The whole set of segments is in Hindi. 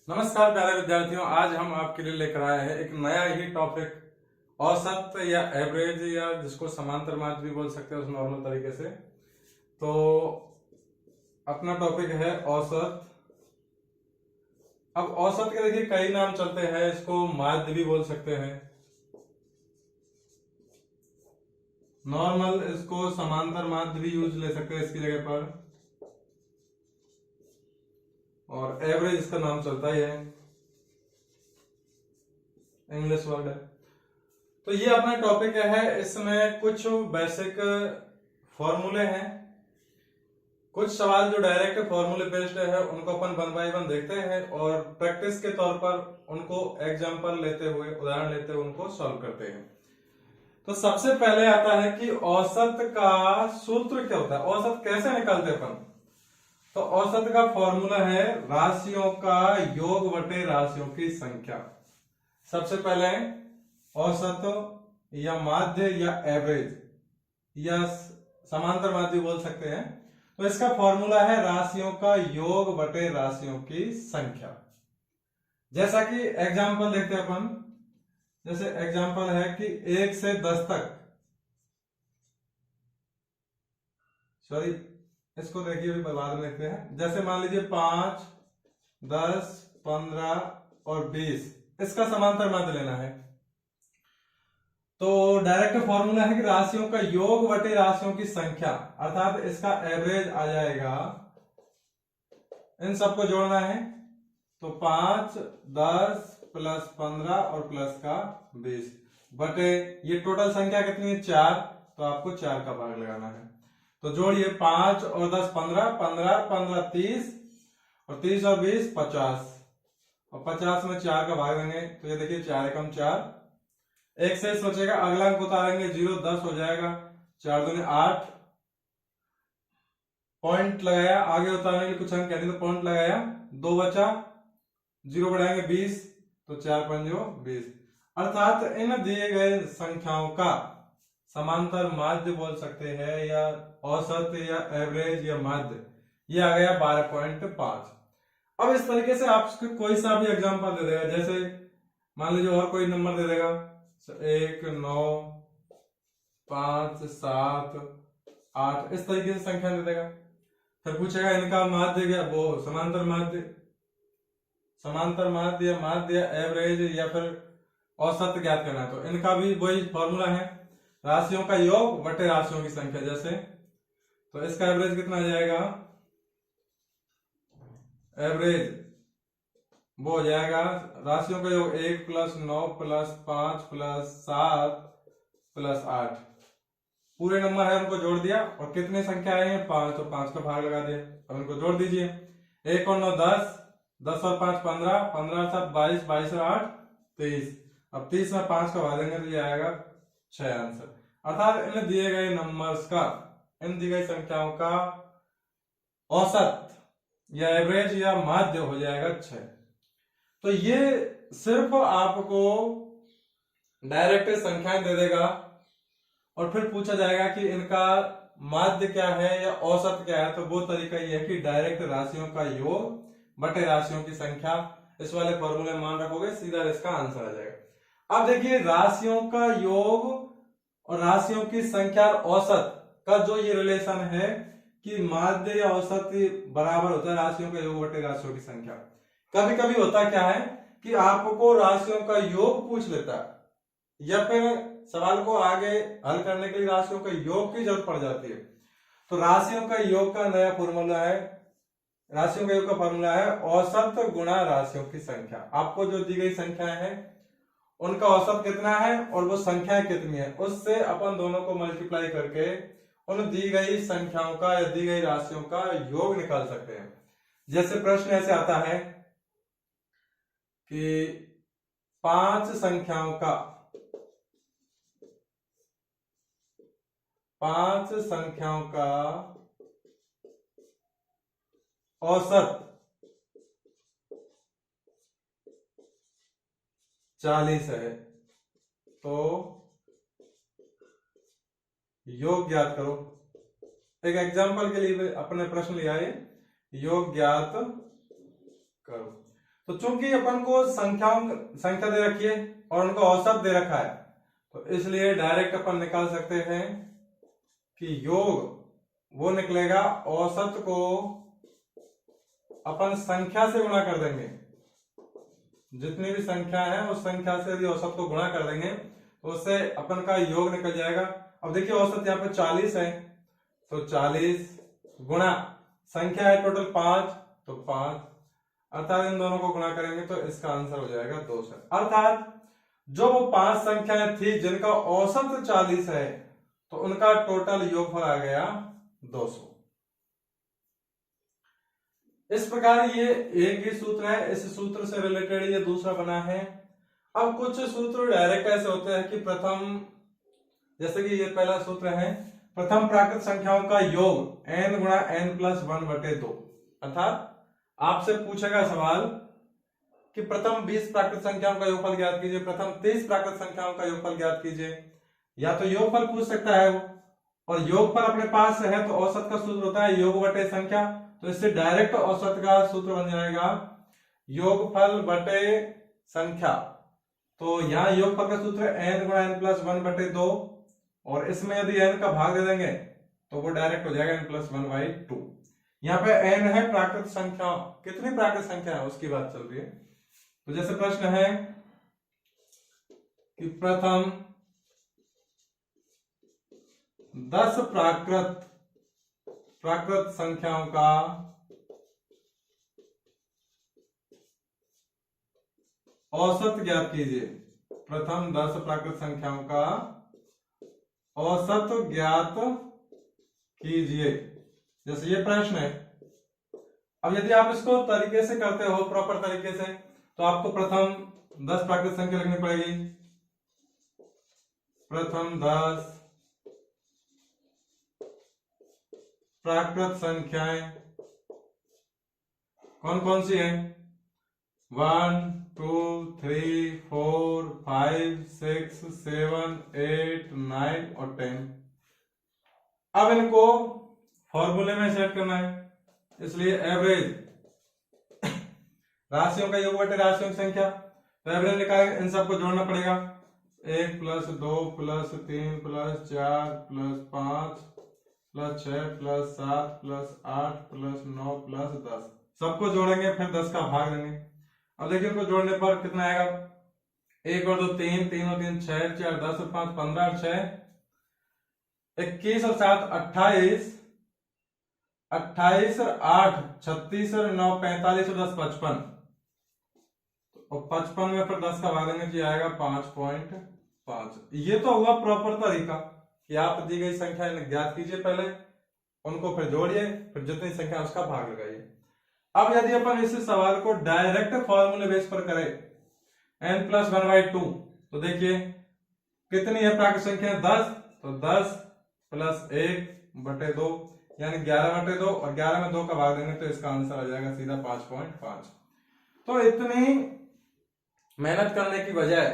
नमस्कार प्यारे विद्यार्थियों, आज हम आपके लिए लेकर आए हैं एक नया ही टॉपिक औसत या एवरेज या जिसको समांतर माध्य भी बोल सकते हैं उस नॉर्मल तरीके से। तो अपना टॉपिक है औसत। अब औसत के देखिए कई नाम चलते हैं, इसको माध्य भी बोल सकते हैं, नॉर्मल इसको समांतर माध्य भी यूज ले सकते हैं इसकी जगह पर, और एवरेज इसका नाम चलता ही है, इंग्लिश वर्ड है। तो ये अपना टॉपिक है, इसमें कुछ बेसिक फॉर्मूले हैं, कुछ सवाल जो डायरेक्ट फॉर्मूले बेस्ड है उनको अपन वन बाय वन देखते हैं और प्रैक्टिस के तौर पर उनको एग्जांपल लेते हुए, उदाहरण लेते हुए उनको सॉल्व करते हैं। तो सबसे पहले आता है कि औसत का सूत्र क्या होता है, औसत कैसे निकालते हैं अपन। तो औसत का फॉर्मूला है राशियों का योग बटे राशियों की संख्या। सबसे पहले औसत या माध्य या एवरेज या समांतर माध्य बोल सकते हैं। तो इसका फॉर्मूला है राशियों का योग बटे राशियों की संख्या। जैसा कि एग्जांपल देखते हैं अपन, जैसे एग्जांपल है कि 1 से 10 तक, सॉरी इसको देखिए अभी बाद में देखते हैं। जैसे मान लीजिए 5, 10, 15 और 20, इसका समांतर माध्य लेना है। तो डायरेक्ट फॉर्मूला है कि राशियों का योग बटे राशियों की संख्या, अर्थात इसका एवरेज आ जाएगा, इन सबको जोड़ना है। तो 5, 10 प्लस 15 और प्लस का 20 बटे ये टोटल संख्या कितनी है 4, तो आपको 4 का भाग लगाना है। तो जोड़िए 5 और 10 15, 15 15 30 और 30 और 20 50 और 50 में 4 का भाग देंगे तो ये देखिए 4 एकम 4, एक से सोचेगा, अगला अंक उतारेंगे 0, 10 हो जाएगा, 4 दूनी 8, पॉइंट लगाया, आगे उतारने के लिए कुछ अंक कहते तो पॉइंट लगाया, 2 बचा, 0 बढ़ाएंगे 20, तो 4 पंजो 20। अर्थात इन दिए गए संख्याओं का समांतर माध्य बोल सकते हैं, या औसत या एवरेज या माध्य, ये आ गया 12.5। अब इस तरीके से आपको कोई सा भी एग्जांपल दे देगा, जैसे मान लीजिए और कोई नंबर दे देगा 1, 9, 5, 7, 8, इस तरीके से संख्या दे देगा। फिर पूछेगा इनका माध्य क्या, वो समांतर माध्य, समांतर माध्य या माध्य एवरेज या फिर औसत ज्ञात करना है। तो इनका भी वही फॉर्मूला है, राशियों का योग बटे राशियों की संख्या। जैसे तो इसका एवरेज कितना आ जाएगा, एवरेज वो हो जाएगा राशियों का योग 1 प्लस 9 प्लस 5 प्लस 7 प्लस 8, पूरे नंबर है उनको जोड़ दिया और कितने संख्या आई है 5, तो 5 का भाग लगा दिया। अब उनको जोड़ दीजिए, 1 और 9 10, 10 और 5 15, 15 और 7 22, 22 और 8 23। अब 30 में 5 का भाग देंगे तो ये आएगा 6 आंसर। अर्थात इन दिए गए नंबर्स का, इन दी गई संख्याओं का औसत या एवरेज या माध्य हो जाएगा 6। तो ये सिर्फ आपको डायरेक्ट संख्याएं दे देगा और फिर पूछा जाएगा कि इनका माध्य क्या है या औसत क्या है। तो वो तरीका ये है कि डायरेक्ट राशियों का योग बटे राशियों की संख्या, इस वाले फॉर्मूले मान रखोगे, सीधा इसका आंसर आ जाएगा। अब देखिए राशियों का योग और राशियों की संख्या और औसत का जो ये रिलेशन है कि माध्य या औसत बराबर होता है राशियों का योग बटे राशियों की संख्या। कभी कभी होता क्या है कि आपको राशियों का योग पूछ लेता है या फिर सवाल को आगे हल करने के लिए राशियों का योग की जरूरत पड़ जाती है। तो राशियों का योग का नया फॉर्मूला है, राशियों का योग का फॉर्मूला है औसत गुणा राशियों की संख्या। आपको जो दी गई संख्याएं हैं उनका औसत कितना है और वो संख्याएं कितनी है, उससे अपन दोनों को मल्टीप्लाई करके उन दी गई संख्याओं का या दी गई राशियों का योग निकाल सकते हैं। जैसे प्रश्न ऐसे आता है कि 5 संख्याओं का, 5 संख्याओं का औसत 40 है, तो योग ज्ञात करो। एक एग्जांपल के लिए अपने प्रश्न ले आए, योग ज्ञात करो। तो चूंकि अपन को संख्या दे रखी है और उनका औसत दे रखा है, तो इसलिए डायरेक्ट अपन निकाल सकते हैं कि योग वो निकलेगा, औसत को अपन संख्या से गुणा कर देंगे, जितनी भी संख्या है उस संख्या से यदि औसत को गुणा कर देंगे तो उससे अपन का योग निकल जाएगा। अब देखिए औसत यहाँ पे 40 है, तो 40 गुणा संख्या है टोटल 5, तो 5, अर्थात इन दोनों को गुणा करेंगे तो इसका आंसर हो जाएगा 200। अर्थात जो वो 5 संख्याएं थी जिनका औसत 40 है, तो उनका टोटल योगफल आ गया 200। इस प्रकार ये एक ही सूत्र है, इस सूत्र से रिलेटेड ये दूसरा बना है। अब कुछ सूत्र डायरेक्ट ऐसे होते हैं कि प्रथम, जैसे कि ये पहला सूत्र है, प्रथम प्राकृत संख्याओं का योग n गुणा n प्लस 1/2। अर्थात आपसे पूछेगा सवाल कि प्रथम 20 प्राकृत संख्याओं का योगफल ज्ञात कीजिए, प्रथम 30 प्राकृत संख्याओं का योगफल ज्ञात कीजिए, या तो योगफल पूछ सकता है वो, और योगफल अपने पास है तो औसत का सूत्र होता है योग बटे संख्या, तो इससे डायरेक्ट औसत का सूत्र बन जाएगा योगफल बटे संख्या। तो यहाँ योगफल का सूत्र है n गुणा n प्लस 1/2, और इसमें यदि n का भाग दे देंगे तो वो डायरेक्ट हो जाएगा n प्लस 1/2। यहाँ पे n है प्राकृत संख्या, कितनी प्राकृत संख्या है उसकी बात चल रही है। तो जैसे प्रश्न है कि प्रथम 10 प्राकृत संख्याओं का औसत ज्ञात कीजिए, प्रथम 10 प्राकृत संख्याओं का औसत ज्ञात कीजिए, जैसे ये प्रश्न है। अब यदि आप इसको तरीके से करते हो, प्रॉपर तरीके से, तो आपको प्रथम 10 प्राकृत संख्या लिखनी पड़ेगी। प्रथम 10 प्राकृत संख्याएं कौन कौन सी हैं? 1 2 3 4 5 6 7 8 9 और 10। अब इनको फॉर्मूले में सेट करना है, इसलिए एवरेज राशियों का योग बटे राशियों की संख्या, तो एवरेज निकालेंगे, इन सबको जोड़ना पड़ेगा। 1 plus 2 plus 3 plus 4 plus 5 plus 6 plus 7 plus 8 plus 9 plus 10, सबको जोड़ेंगे, फिर 10 का भाग देंगे। अब देखिए इनको जोड़ने पर कितना आएगा? 1 और 2 3, 3 और 3 6, 4 10 और 5 15 और 6 21 और 7 28, 28 और 8 36 और 9 45 और 10 55, और 55 में फिर 10 का भाग देंगे तो आएगा 5.5। ये तो हुआ प्रॉपर तरीका कि आप दी गई संख्या ज्ञात कीजिए, पहले उनको फिर जोड़िए, फिर जितनी संख्या उसका भाग लगाइए। अब यदि अपन इस सवाल को डायरेक्ट फॉर्मूले बेस पर करें n प्लस 1/2, तो देखिए कितनी है प्राकृत संख्या? 10, तो 10 प्लस 1/2 यानी 11/2, और 11 में 2 का भाग देंगे तो इसका आंसर आ जाएगा सीधा 5.5। तो इतनी मेहनत करने की बजाय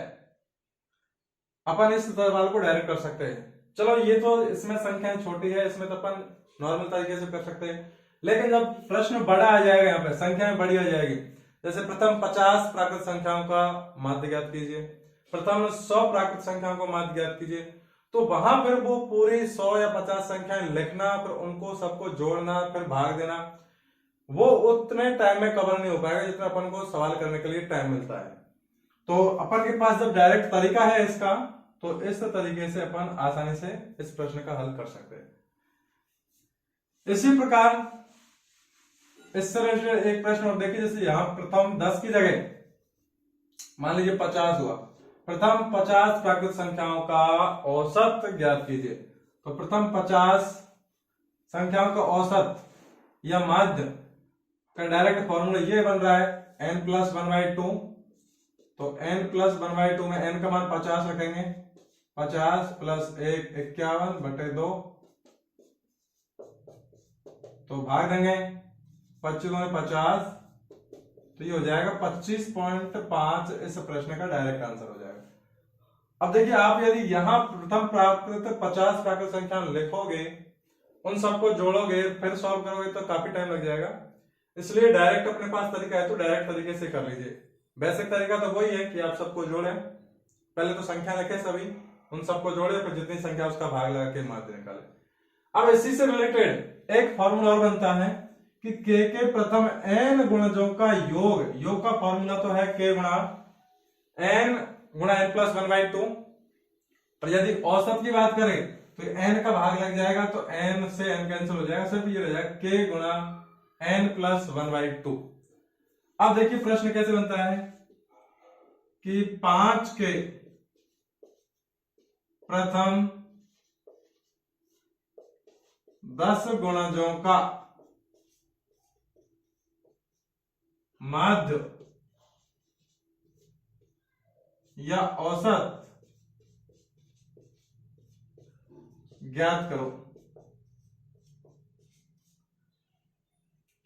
अपन इस सवाल को डायरेक्ट कर सकते हैं। चलो ये तो इसमें संख्या छोटी है, इसमें तो अपन नॉर्मल तरीके से कर सकते हैं, लेकिन जब प्रश्न बड़ा आ जाएगा, यहाँ पे संख्याएं बड़ी आ जाएगी, जैसे प्रथम 50 प्राकृत संख्याओं का माध्य ज्ञात कीजिए, प्रथम 100 प्राकृत संख्याओं का माध्य ज्ञात कीजिए, तो वहां फिर वो पूरी 100 या 50 संख्याएं लिखना, फिर उनको सबको जोड़ना, फिर भाग देना, वो उतने टाइम में कवर नहीं हो पाएगा जितना अपन को सवाल करने के लिए टाइम मिलता है। तो अपन के पास जब डायरेक्ट तरीका है इसका, तो इस तरीके से अपन आसानी से इस प्रश्न का हल कर सकते हैं। इसी प्रकार इससे रिलेटेड एक प्रश्न और देखिए, जैसे यहां प्रथम 10 की जगह मान लीजिए 50 हुआ, प्रथम 50 प्राकृत संख्याओं का औसत ज्ञात कीजिए, तो प्रथम 50 संख्याओं का औसत या माध्य का डायरेक्ट फॉर्मूला ये बन रहा है n प्लस 1/2, तो n प्लस 1/2 में n का मान 50 रखेंगे, 50 प्लस 1 51/2, तो भाग देंगे 25 में 50, तो ये हो जाएगा 25.5। इस प्रश्न का डायरेक्ट आंसर हो जाएगा। अब देखिए आप यदि यहां प्रथम प्राकृत 50 प्राकृत संख्या लिखोगे, उन सबको जोड़ोगे, फिर सॉल्व करोगे तो काफी टाइम लग जाएगा। इसलिए डायरेक्ट अपने पास तरीका है तो डायरेक्ट तरीके से कर लीजिए। बेसिक तरीका तो वही है कि आप सबको जोड़ें, पहले तो संख्या रखें सभी, उन सबको जोड़े, फिर जितनी संख्या उसका भाग लगा के माध्य निकाले। अब इसी से रिलेटेड एक फॉर्मूला और बनता है कि के प्रथम n गुणजों का योग का फॉर्मूला तो है k गुणा n प्लस 1/2, और यदि औसत की बात करें तो n का भाग लग जाएगा तो n से n कैंसिल हो जाएगा, सिर्फ ये रह जाएगा k गुणा n प्लस 1/2। अब देखिए प्रश्न कैसे बनता है कि 5 के प्रथम 10 गुणजों का माध्य या औसत ज्ञात करो।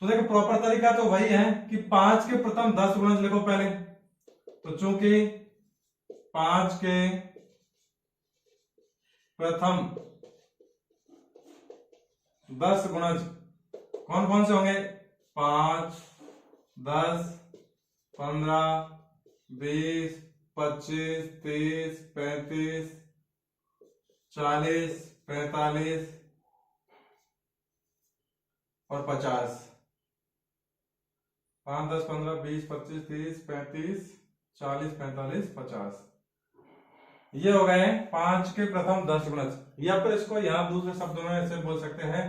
तो देखो प्रॉपर तरीका तो वही है कि 5 के प्रथम 10 गुणज लिखो पहले, तो चूंकि 5 के प्रथम 10 गुणज कौन कौन से होंगे, 5, 10, 15, 20, 25, 30, 35, 40, 45 और 50। 5, 10, 15, 20, 25, 30, 35, 40, 45, 50, ये हो गए 5 के प्रथम 10 गुणज। या फिर इसको यहां दूसरे शब्दों में ऐसे बोल सकते हैं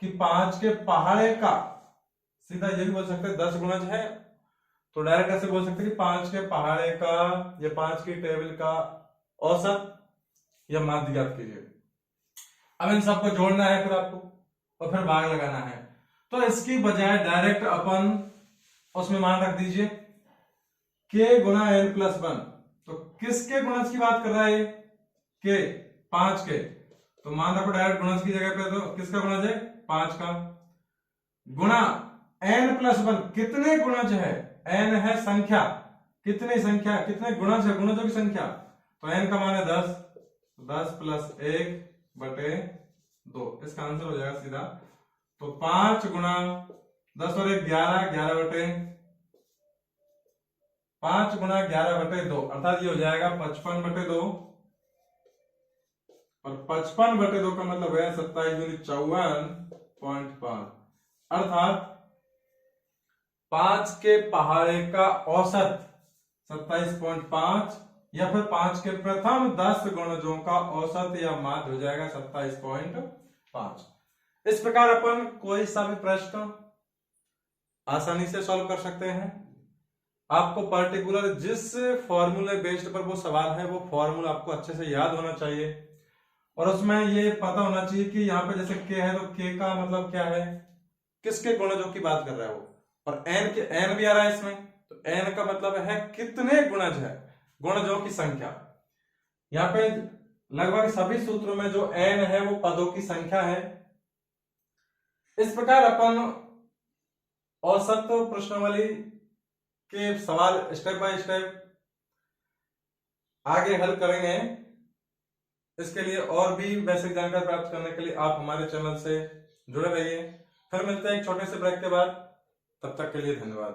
कि 5 के पहाड़े का, सीधा ये भी बोल सकते हैं 10 गुणज है तो डायरेक्ट ऐसे बोल सकते हैं कि 5 के पहाड़े का या 5 की टेबल का औसत या माध्य ज्ञात कीजिए। अब इन सबको जोड़ना है फिर आपको और फिर भाग लगाना है, तो इसकी बजाय डायरेक्ट अपन उसमें मान रख दीजिए k गुणा n प्लस 1। तो किसके गुणज की बात कर रहा है के, 5 के, तो मान रखो डायरेक्ट गुणज की जगह पे, तो किसका गुणज है 5 का, गुणा n प्लस 1, कितने गुणज है, n है संख्या, कितनी संख्या, कितने गुणज है, गुणजों की संख्या, तो n का मान है 10, 10 प्लस 1 बटे 2, इसका आंसर हो जाएगा सीधा। तो 5 गुणा 10 और 1 11, 11 बटे 5 गुणा 11 बटे 2, अर्थात ये हो जाएगा 55 बटे 2, और 55 बटे 2 का मतलब है 27 दूनी 54.5, अर्थात 5 के पहाड़े का औसत 27.5 या फिर 5 के प्रथम 10 गुणजों का औसत या माध्य हो जाएगा 27.5। इस प्रकार अपन कोई सा भी प्रश्न आसानी से सॉल्व कर सकते हैं। आपको पर्टिकुलर जिस फॉर्मूले बेस्ड पर वो सवाल है वो फॉर्मूला आपको अच्छे से याद होना चाहिए, और उसमें ये पता होना चाहिए कि यहाँ पे जैसे k है तो k का मतलब क्या है, किसके गुणजों की बात कर रहा है वो, और n भी आ रहा है इसमें, तो n का मतलब है कितने गुणज है, गुणजों की संख्या। यहाँ पे लगभग सभी सूत्रों में जो n है वो पदों की संख्या है। इस प्रकार अपन औसत प्रश्नावली के सवाल स्टेप बाय स्टेप आगे हल करेंगे। इसके लिए और भी बेसिक जानकारी प्राप्त करने के लिए आप हमारे चैनल से जुड़े रहिए। फिर मिलते हैं एक छोटे से ब्रेक के बाद, तब तक के लिए धन्यवाद।